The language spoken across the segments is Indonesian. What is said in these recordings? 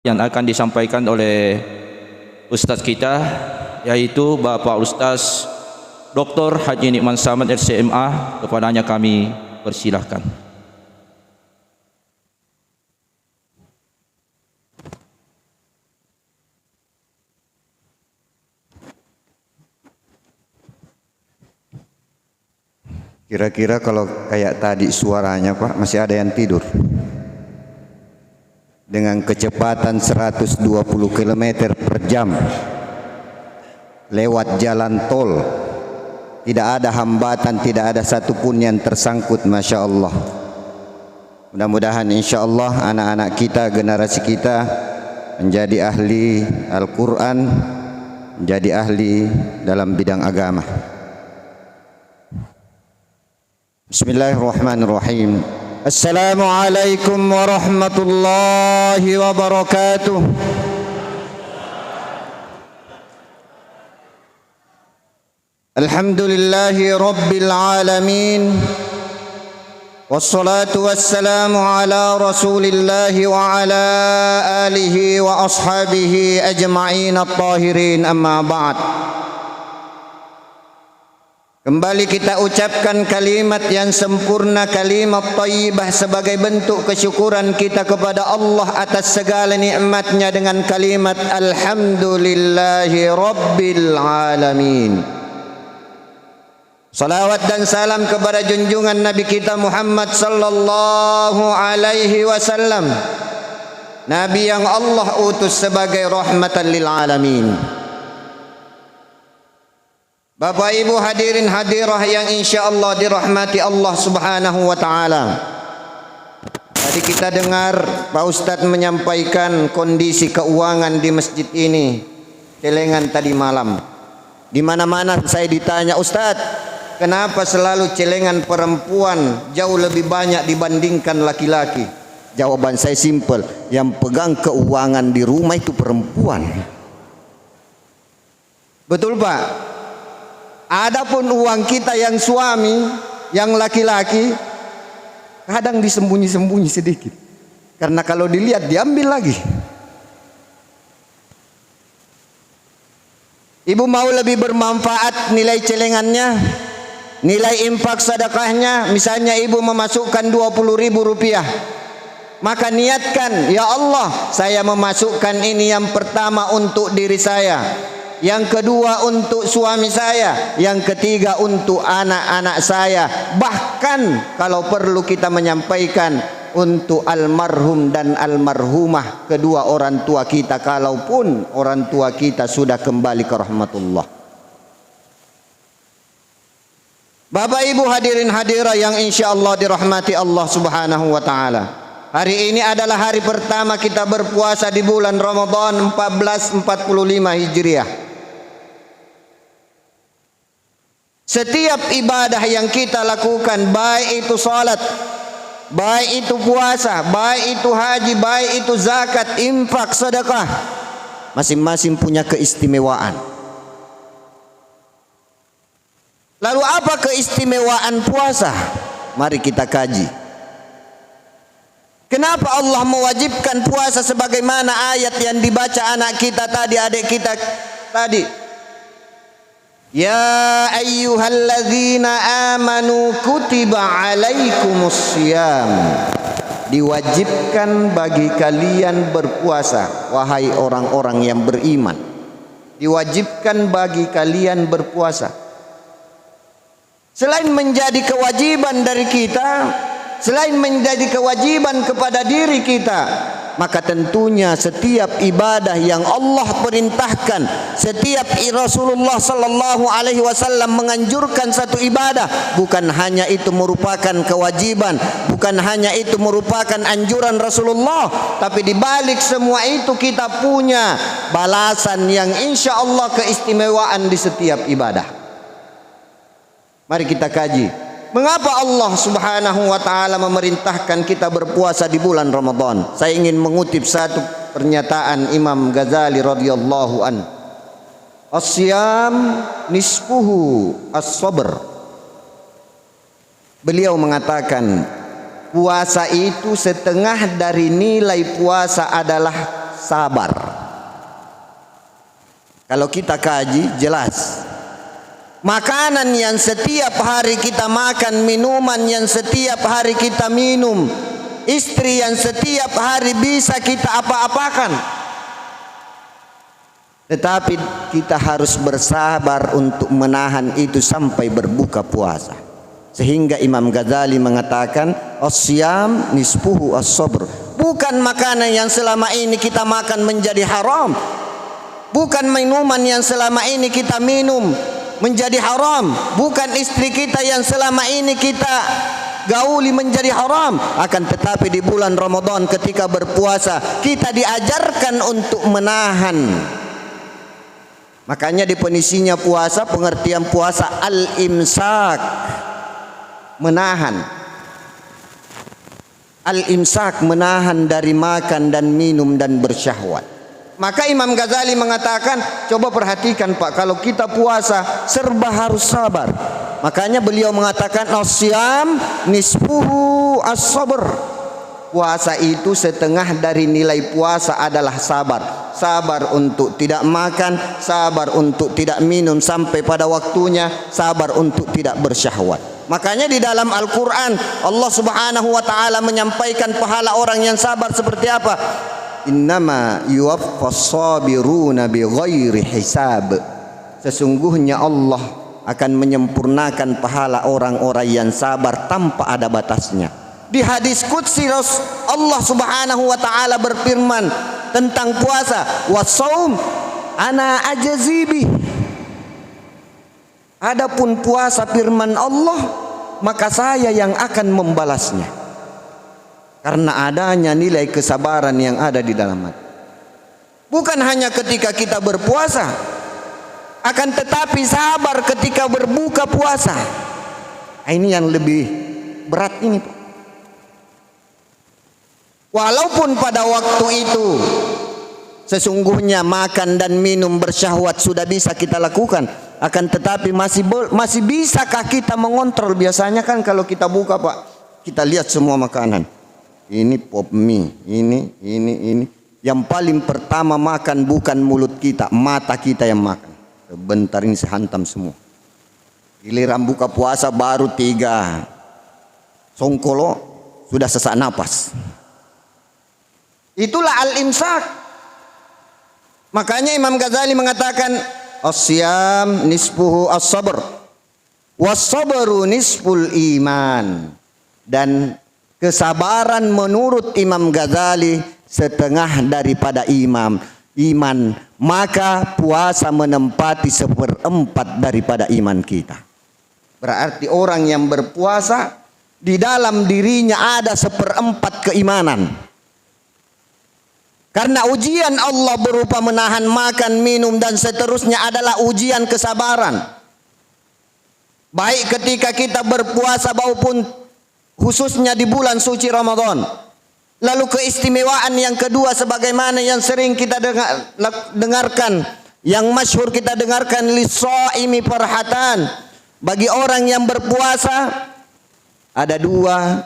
yang akan disampaikan oleh Ustadz kita, yaitu Bapak Ustadz Dr. Haji Nikman Samad LCMA. Kepadanya kami persilahkan. Kira-kira kalau kayak tadi suaranya Pak, masih ada yang tidur? Dengan kecepatan 120 km per jam lewat jalan tol, tidak ada hambatan, tidak ada satupun yang tersangkut. Masya Allah. Mudah-mudahan insya Allah anak-anak kita, generasi kita menjadi ahli Al-Quran, menjadi ahli dalam bidang agama. Bismillahirrahmanirrahim. Assalamualaikum warahmatullahi wabarakatuh. Alhamdulillahi rabbil alamin. Wassalatu wassalamu ala rasulillahi wa ala alihi wa ashabihi ajma'in at-tahirin, amma ba'd. Kembali kita ucapkan kalimat yang sempurna, kalimat thayyibah, sebagai bentuk kesyukuran kita kepada Allah atas segala nikmatnya dengan kalimat alhamdulillahi rabbil alamin. Salawat dan salam kepada junjungan Nabi kita Muhammad sallallahu alaihi wasallam, Nabi yang Allah utus sebagai rahmatan lil alamin. Bapak Ibu hadirin hadirah yang insya Allah dirahmati Allah subhanahu wa ta'ala. Tadi kita dengar Pak Ustadz menyampaikan kondisi keuangan di masjid ini, celengan tadi malam. Di mana-mana saya ditanya, Ustadz, kenapa selalu celengan perempuan jauh lebih banyak dibandingkan laki-laki? Jawaban saya simpel, yang pegang keuangan di rumah itu perempuan. Betul Pak? Adapun uang kita yang suami, yang laki-laki, kadang disembunyi-sembunyi sedikit. Karena kalau dilihat diambil lagi. Ibu mau lebih bermanfaat nilai celengannya, nilai infak sedekahnya. Misalnya ibu memasukkan 20.000 rupiah, maka niatkan, ya Allah, saya memasukkan ini yang pertama untuk diri saya, yang kedua untuk suami saya, yang ketiga untuk anak-anak saya. Bahkan kalau perlu kita menyampaikan untuk almarhum dan almarhumah, kedua orang tua kita, kalaupun orang tua kita sudah kembali ke rahmatullah. Bapak Ibu hadirin hadirah yang insya Allah dirahmati Allah subhanahu wa ta'ala. Hari ini adalah hari pertama kita berpuasa di bulan Ramadan 1445 Hijriah. Setiap ibadah yang kita lakukan, baik itu salat, baik itu puasa, baik itu haji, baik itu zakat, infak, sedekah, masing-masing punya keistimewaan. Lalu apa keistimewaan puasa? Mari kita kaji. Kenapa Allah mewajibkan puasa sebagaimana ayat yang dibaca anak kita tadi, adik kita tadi? Ya ayyuhalladzina amanu kutiba alaikumussyam. Diwajibkan bagi kalian berpuasa, wahai orang-orang yang beriman. Diwajibkan bagi kalian berpuasa. Selain menjadi kewajiban dari kita, selain menjadi kewajiban kepada diri kita, maka tentunya setiap ibadah yang Allah perintahkan, setiap Rasulullah sallallahu alaihi wasallam menganjurkan satu ibadah, bukan hanya itu merupakan kewajiban, bukan hanya itu merupakan anjuran Rasulullah, tapi di balik semua itu kita punya balasan yang insya Allah keistimewaan di setiap ibadah. Mari kita kaji. Mengapa Allah subhanahu wa ta'ala memerintahkan kita berpuasa di bulan Ramadan? Saya ingin mengutip satu pernyataan Imam Ghazali radhiyallahu an. As-siyam nisfuhu as-sabr. Beliau mengatakan, puasa itu setengah dari nilai puasa adalah sabar. Kalau kita kaji jelas. Makanan yang setiap hari kita makan, minuman yang setiap hari kita minum, istri yang setiap hari bisa kita apa-apakan. Tetapi kita harus bersabar untuk menahan itu sampai berbuka puasa. Sehingga Imam Ghazali mengatakan, as-siyam nisfuhu as-sabr. Bukan makanan yang selama ini kita makan menjadi haram. Bukan minuman yang selama ini kita minum menjadi haram. Bukan istri kita yang selama ini kita gauli menjadi haram. Akan tetapi di bulan Ramadan ketika berpuasa kita diajarkan untuk menahan. Makanya definisinya puasa, pengertian puasa al-imsak, menahan. Al-imsak, menahan dari makan dan minum dan bersyahwat. Maka Imam Ghazali mengatakan, coba perhatikan Pak, kalau kita puasa serba harus sabar. Makanya beliau mengatakan as-siyam nisfuhu as-sabr. Puasa itu setengah dari nilai puasa adalah sabar. Sabar untuk tidak makan, sabar untuk tidak minum sampai pada waktunya, sabar untuk tidak bersyahwat. Makanya di dalam Al-Quran Allah Subhanahu wa ta'ala menyampaikan pahala orang yang sabar seperti apa. Innama yuwaffas sabiruna bighairi hisab. Sesungguhnya Allah akan menyempurnakan pahala orang-orang yang sabar tanpa ada batasnya. Di hadis qudsi Allah Subhanahu wa ta'ala berfirman tentang puasa, wasaum ana ajazibi. Adapun puasa firman Allah, maka saya yang akan membalasnya. Karena adanya nilai kesabaran yang ada di dalam hati. Bukan hanya ketika kita berpuasa, akan tetapi sabar ketika berbuka puasa. Ini yang lebih berat ini, Pak. Walaupun pada waktu itu sesungguhnya makan dan minum bersyahwat sudah bisa kita lakukan, akan tetapi masih bisakah kita mengontrol? Biasanya kan kalau kita buka, Pak, kita lihat semua makanan. Ini pop mie, ini. Yang paling pertama makan bukan mulut kita, mata kita yang makan. Sebentar ini sehantam semua. Giliran buka puasa baru 3 songkolo sudah sesak napas. Itulah al-imsak. Makanya Imam Ghazali mengatakan as-siyam nisfuhu as-sabr was-sabru nisful iman. Dan kesabaran menurut Imam Ghazali setengah daripada iman. Maka puasa menempati 1/4 daripada iman kita. Berarti orang yang berpuasa di dalam dirinya ada 1/4 keimanan. Karena ujian Allah berupa menahan makan, minum dan seterusnya adalah ujian kesabaran. Baik ketika kita berpuasa maupun khususnya di bulan suci Ramadan. Lalu keistimewaan yang kedua sebagaimana yang sering kita dengarkan, yang masyhur kita dengarkan, lis-shaimi farhatan. Bagi orang yang berpuasa ada 2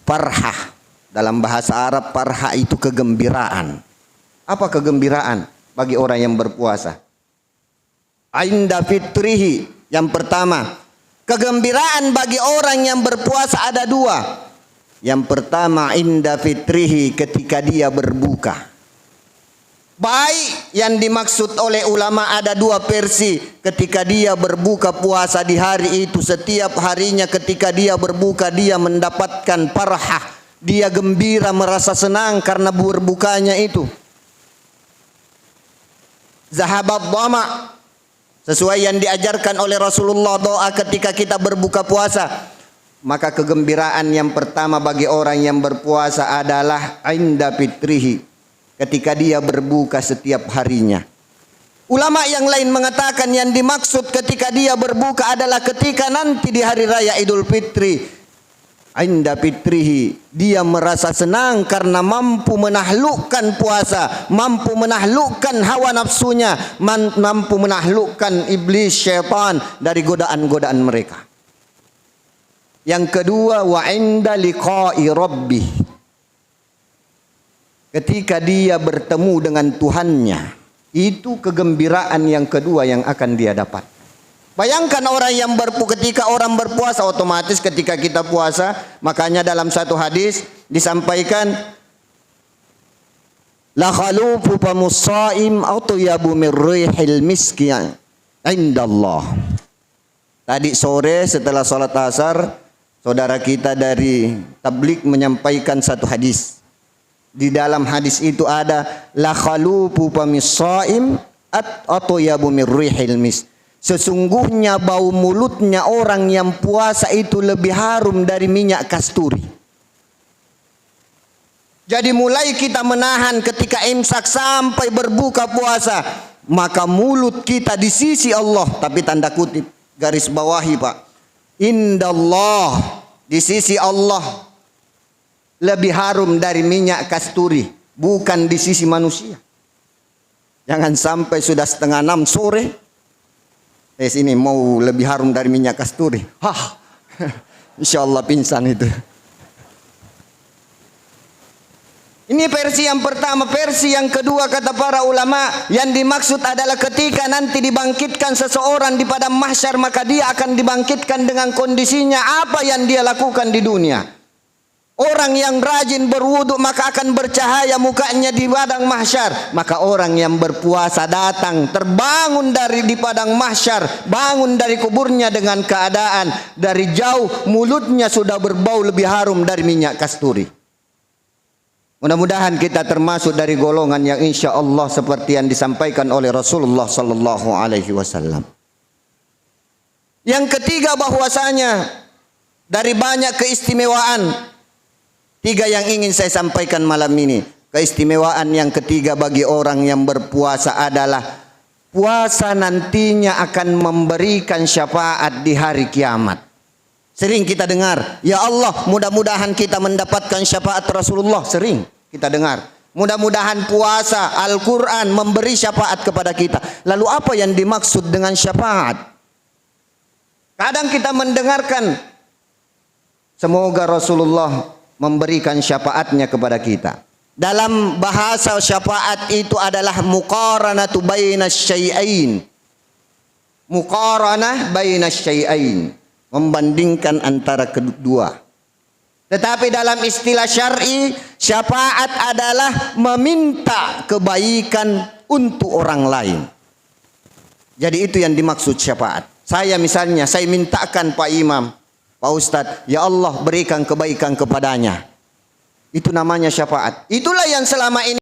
farhah. Dalam bahasa Arab farhah itu kegembiraan. Apa kegembiraan bagi orang yang berpuasa? Inda fitrihi, yang pertama, kegembiraan bagi orang yang berpuasa ada 2. Yang pertama inda fitrihi, ketika dia berbuka. Baik yang dimaksud oleh ulama ada 2 versi. Ketika dia berbuka puasa di hari itu, setiap harinya ketika dia berbuka dia mendapatkan farhah. Dia gembira, merasa senang karena berbukanya itu. Zahabat dhama, sesuai yang diajarkan oleh Rasulullah, doa ketika kita berbuka puasa. Maka kegembiraan yang pertama bagi orang yang berpuasa adalah inda fitrihi, ketika dia berbuka setiap harinya. Ulama yang lain mengatakan yang dimaksud ketika dia berbuka adalah ketika nanti di hari raya Idul Fitri. Inda fitrihi, dia merasa senang karena mampu menaklukkan puasa, mampu menaklukkan hawa nafsunya, mampu menaklukkan iblis syaitan dari godaan-godaan mereka. Yang kedua, wa inda liqa'i rabbih, ketika dia bertemu dengan Tuhannya, itu kegembiraan yang kedua yang akan dia dapat. Bayangkan orang yang ketika orang berpuasa, otomatis ketika kita puasa, makanya dalam satu hadis disampaikan, la khalufu famus shaim atyabu min rihil miski indallah. Tadi sore setelah salat asar, saudara kita dari tabligh menyampaikan satu hadis. Di dalam hadis itu ada la khalufu famis shaim atyabu min rihil miski. Sesungguhnya bau mulutnya orang yang puasa itu lebih harum dari minyak kasturi. Jadi mulai kita menahan ketika imsak sampai berbuka puasa, maka mulut kita di sisi Allah, tapi tanda kutip, garis bawahi Pak, indallah, di sisi Allah lebih harum dari minyak kasturi, bukan di sisi manusia. Jangan sampai sudah 5:30 sore, sini mau lebih harum dari minyak kasturi. Hah, insya Allah pingsan itu. Ini versi yang pertama. Versi yang kedua kata para ulama, yang dimaksud adalah ketika nanti dibangkitkan seseorang di padang mahsyar, maka dia akan dibangkitkan dengan kondisinya apa yang dia lakukan di dunia. Orang yang rajin berwudu maka akan bercahaya mukanya di padang mahsyar. Maka orang yang berpuasa datang terbangun di padang mahsyar, bangun dari kuburnya dengan keadaan dari jauh mulutnya sudah berbau lebih harum dari minyak kasturi. Mudah-mudahan kita termasuk dari golongan yang insya Allah seperti yang disampaikan oleh Rasulullah sallallahu alaihi wasallam. Yang ketiga, bahwasanya dari banyak keistimewaan, 3 yang ingin saya sampaikan malam ini. Keistimewaan yang ketiga bagi orang yang berpuasa adalah puasa nantinya akan memberikan syafaat di hari kiamat. Sering kita dengar, ya Allah, mudah-mudahan kita mendapatkan syafaat Rasulullah. Sering kita dengar, mudah-mudahan puasa Al-Quran memberi syafaat kepada kita. Lalu apa yang dimaksud dengan syafaat? Kadang kita mendengarkan, semoga Rasulullah memberikan syafaatnya kepada kita. Dalam bahasa syafaat itu adalah muqaranatu bainas syai'ain. Muqaranah bainas syai'ain, membandingkan antara kedua. Tetapi dalam istilah syar'i, syafaat adalah meminta kebaikan untuk orang lain. Jadi itu yang dimaksud syafaat. Saya misalnya, saya mintakan Pak Imam, Pak Ustadz, ya Allah berikan kebaikan kepadanya. Itu namanya syafaat. Itulah yang selama ini